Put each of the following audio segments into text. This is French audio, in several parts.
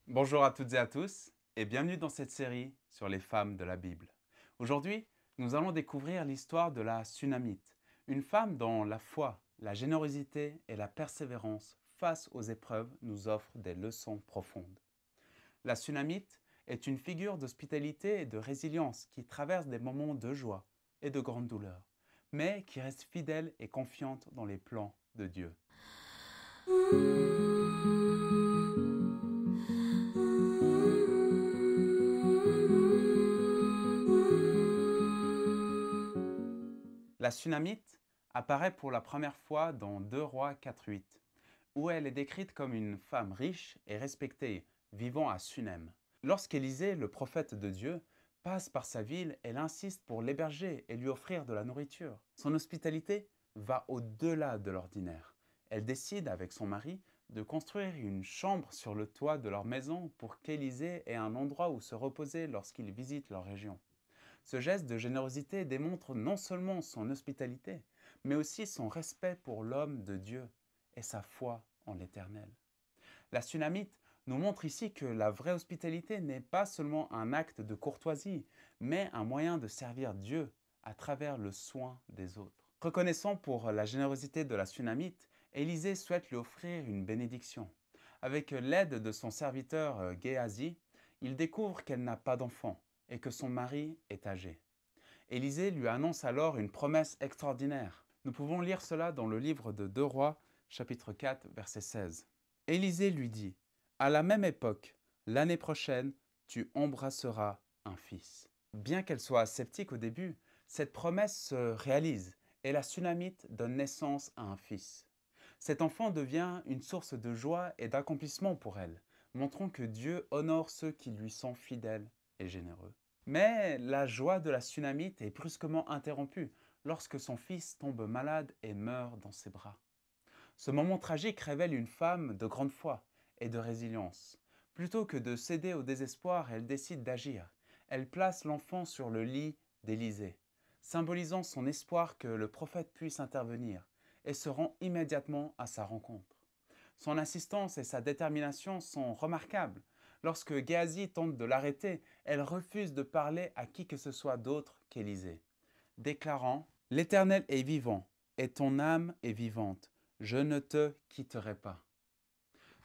Bonjour à toutes et à tous et bienvenue dans cette série sur les femmes de la Bible. Aujourd'hui, nous allons découvrir l'histoire de la Sunamite, une femme dont la foi, la générosité et la persévérance face aux épreuves nous offrent des leçons profondes. La Sunamite est une figure d'hospitalité et de résilience qui traverse des moments de joie et de grande douleur, mais qui reste fidèle et confiante dans les plans de Dieu. La Sunamite apparaît pour la première fois dans 2 Rois 4:8, où elle est décrite comme une femme riche et respectée, vivant à Sunem. Lorsqu'Élisée, le prophète de Dieu, passe par sa ville, elle insiste pour l'héberger et lui offrir de la nourriture. Son hospitalité va au-delà de l'ordinaire. Elle décide, avec son mari, de construire une chambre sur le toit de leur maison pour qu'Élisée ait un endroit où se reposer lorsqu'il visite leur région. Ce geste de générosité démontre non seulement son hospitalité, mais aussi son respect pour l'homme de Dieu et sa foi en l'Éternel. La Sunamite nous montre ici que la vraie hospitalité n'est pas seulement un acte de courtoisie, mais un moyen de servir Dieu à travers le soin des autres. Reconnaissant pour la générosité de la Sunamite, Élisée souhaite lui offrir une bénédiction. Avec l'aide de son serviteur Géasi, il découvre qu'elle n'a pas d'enfant et que son mari est âgé. Élisée lui annonce alors une promesse extraordinaire. Nous pouvons lire cela dans le livre de 2 Rois, chapitre 4, verset 16. Élisée lui dit, « À la même époque, l'année prochaine, tu embrasseras un fils. » Bien qu'elle soit sceptique au début, cette promesse se réalise et la Sunamite donne naissance à un fils. Cet enfant devient une source de joie et d'accomplissement pour elle, montrant que Dieu honore ceux qui lui sont fidèles et généreux. Mais la joie de la Sunamite est brusquement interrompue lorsque son fils tombe malade et meurt dans ses bras. Ce moment tragique révèle une femme de grande foi et de résilience. Plutôt que de céder au désespoir, elle décide d'agir. Elle place l'enfant sur le lit d'Élisée, symbolisant son espoir que le prophète puisse intervenir, et se rend immédiatement à sa rencontre. Son insistance et sa détermination sont remarquables. Lorsque Géasi tente de l'arrêter, elle refuse de parler à qui que ce soit d'autre qu'Élisée, déclarant « L'Éternel est vivant, et ton âme est vivante. Je ne te quitterai pas. »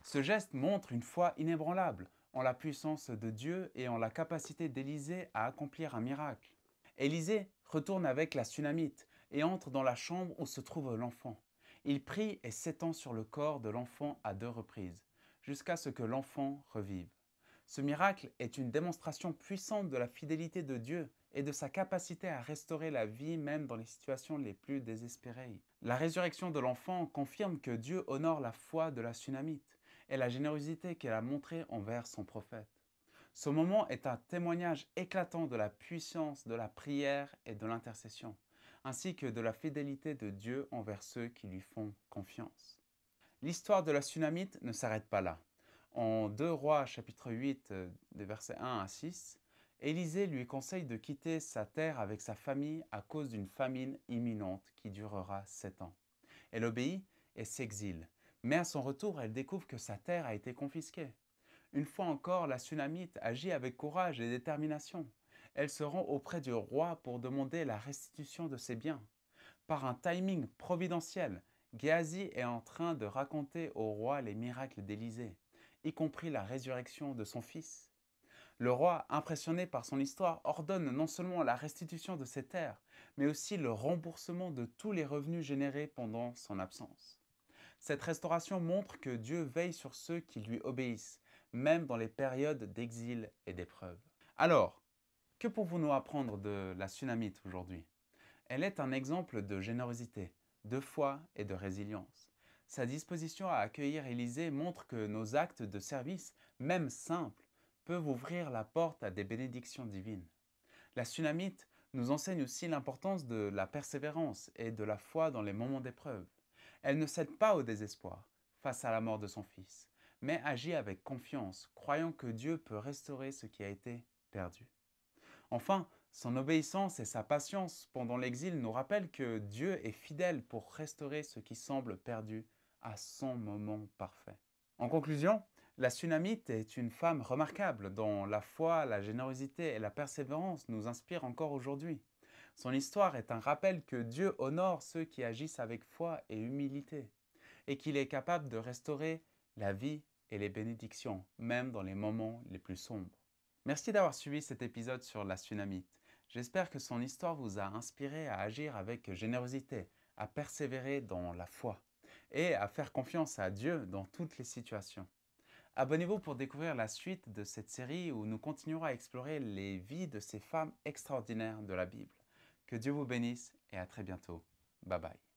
Ce geste montre une foi inébranlable en la puissance de Dieu et en la capacité d'Élisée à accomplir un miracle. Élisée retourne avec la Sunamite et entre dans la chambre où se trouve l'enfant. Il prie et s'étend sur le corps de l'enfant à 2 reprises, jusqu'à ce que l'enfant revive. Ce miracle est une démonstration puissante de la fidélité de Dieu et de sa capacité à restaurer la vie même dans les situations les plus désespérées. La résurrection de l'enfant confirme que Dieu honore la foi de la Sunamite et la générosité qu'elle a montrée envers son prophète. Ce moment est un témoignage éclatant de la puissance de la prière et de l'intercession, ainsi que de la fidélité de Dieu envers ceux qui lui font confiance. L'histoire de la Sunamite ne s'arrête pas là. En 2 Rois chapitre 8, des versets 1 à 6, Élisée lui conseille de quitter sa terre avec sa famille à cause d'une famine imminente qui durera 7 ans. Elle obéit et s'exile, mais à son retour, elle découvre que sa terre a été confisquée. Une fois encore, la Sunamite agit avec courage et détermination. Elle se rend auprès du roi pour demander la restitution de ses biens. Par un timing providentiel, Géasi est en train de raconter au roi les miracles d'Élisée, y compris la résurrection de son fils. Le roi, impressionné par son histoire, ordonne non seulement la restitution de ses terres, mais aussi le remboursement de tous les revenus générés pendant son absence. Cette restauration montre que Dieu veille sur ceux qui lui obéissent, même dans les périodes d'exil et d'épreuve. Alors, que pouvons-nous apprendre de la Sunamite aujourd'hui? Elle est un exemple de générosité, de foi et de résilience. Sa disposition à accueillir Élisée montre que nos actes de service, même simples, peuvent ouvrir la porte à des bénédictions divines. La Sunamite nous enseigne aussi l'importance de la persévérance et de la foi dans les moments d'épreuve. Elle ne cède pas au désespoir face à la mort de son fils, mais agit avec confiance, croyant que Dieu peut restaurer ce qui a été perdu. Enfin, son obéissance et sa patience pendant l'exil nous rappellent que Dieu est fidèle pour restaurer ce qui semble perdu à son moment parfait. En conclusion, La Sunamite est une femme remarquable dont la foi, la générosité et la persévérance nous inspirent encore aujourd'hui. Son histoire est un rappel que Dieu honore ceux qui agissent avec foi et humilité, et qu'il est capable de restaurer la vie et les bénédictions, même dans les moments les plus sombres. Merci d'avoir suivi cet épisode sur la Sunamite. J'espère que son histoire vous a inspiré à agir avec générosité, à persévérer dans la foi et à faire confiance à Dieu dans toutes les situations. Abonnez-vous pour découvrir la suite de cette série où nous continuerons à explorer les vies de ces femmes extraordinaires de la Bible. Que Dieu vous bénisse et à très bientôt. Bye bye.